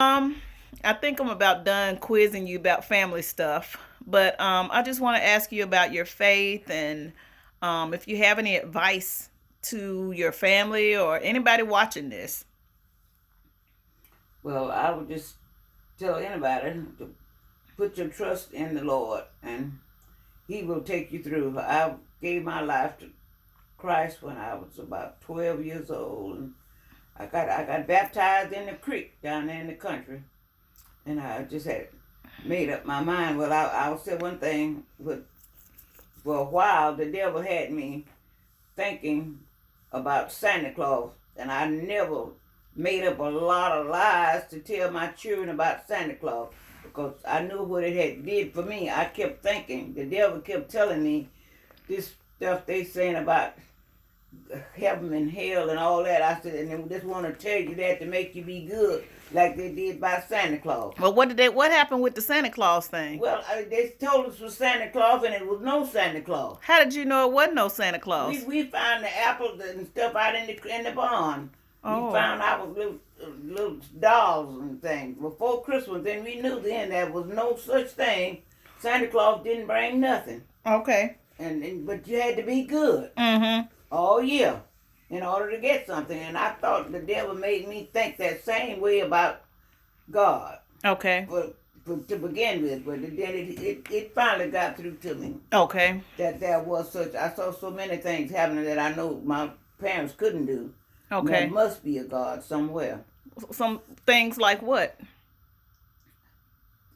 I think I'm about done quizzing you about family stuff, but I just want to ask you about your faith and if you have any advice to your family or anybody watching this. Well, I would just tell anybody to put your trust in the Lord and He will take you through. I gave my life to Christ when I was about 12 years old. And I got baptized in the creek down there in the country. And I just had made up my mind. Well, I'll say one thing. For a while, the devil had me thinking about Santa Claus. And I never made up a lot of lies to tell my children about Santa Claus because I knew what it had did for me. I kept thinking, the devil kept telling me this stuff they saying about heaven and hell and all that. I said, and they just want to tell you that to make you be good, like they did by Santa Claus. Well, what happened with the Santa Claus thing? Well, they told us it was Santa Claus, and it was no Santa Claus. How did you know it wasn't no Santa We Claus? we found the apples and stuff out in the barn. We Oh, found our little dolls and things before Christmas. Then we knew then there was no such thing. Santa Claus didn't bring nothing, okay. and but you had to be good Mm-hmm. all year in order to get something. And I thought the devil made me think that same way about God Okay. to begin with. But then it finally got through to me Okay. that there was such. I saw so many things happening that I know my parents couldn't do. And there Okay. must be a God somewhere. Some things like what?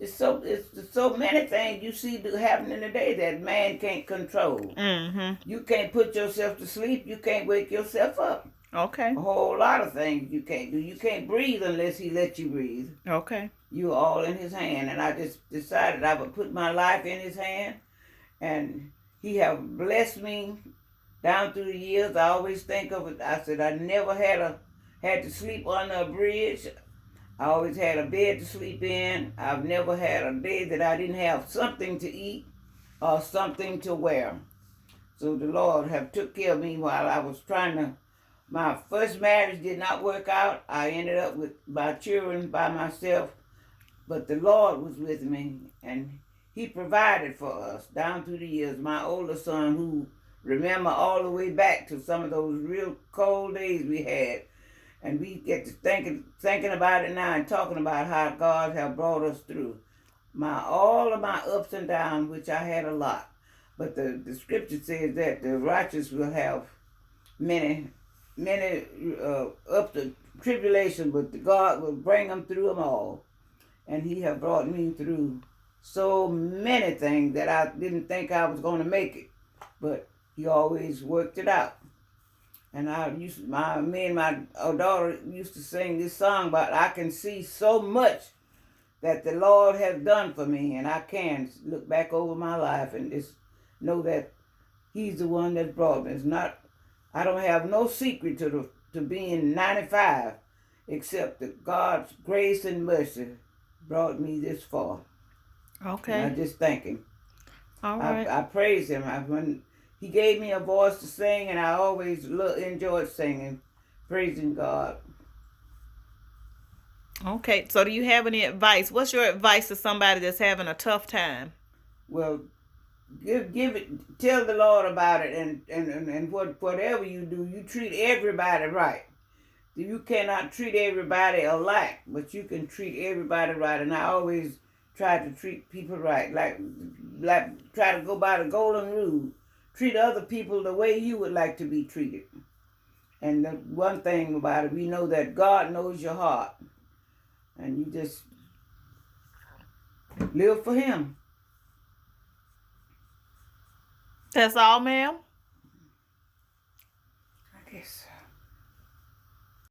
It's so many things you see happening today that man can't control. Mm-hmm. You can't put yourself to sleep. You can't wake yourself up. Okay. A whole lot of things you can't do. You can't breathe unless he lets you breathe. Okay. You're all in his hand. And I just decided I would put my life in his hand. And he have blessed me down through the years. I always think of it. I said I never had to sleep under a bridge. I always had a bed to sleep in. I've never had a day that I didn't have something to eat or something to wear. So the Lord have took care of me while I was trying to. My first marriage did not work out. I ended up with my children by myself, but the Lord was with me, and He provided for us down through the years. My older son, who remember all the way back to some of those real cold days we had, and we get to thinking about it now and talking about how God have brought us through all of my ups and downs, which I had a lot. But the scripture says that the righteous will have many up to tribulation, but the God will bring them through them all. And He have brought me through so many things that I didn't think I was going to make it, but He always worked it out. And me and my daughter used to sing this song about I can see so much that the Lord has done for me, and I can look back over my life and just know that He's the one that brought me. It's not, I don't have no secret to being 95, except that God's grace and mercy brought me this far. And I Okay. just thank Him. All right. I praise Him. When He gave me a voice to sing, and I always enjoyed singing, praising God. Okay. So, do you have any advice? What's your advice to somebody that's having a tough time? Well, give it, tell the Lord about it, and whatever you do, you treat everybody right. You cannot treat everybody alike, but you can treat everybody right. And I always try to treat people right, like try to go by the golden rule. Treat other people the way you would like to be treated. And the one thing about it, we know that God knows your heart, and you just live for Him. That's all, ma'am.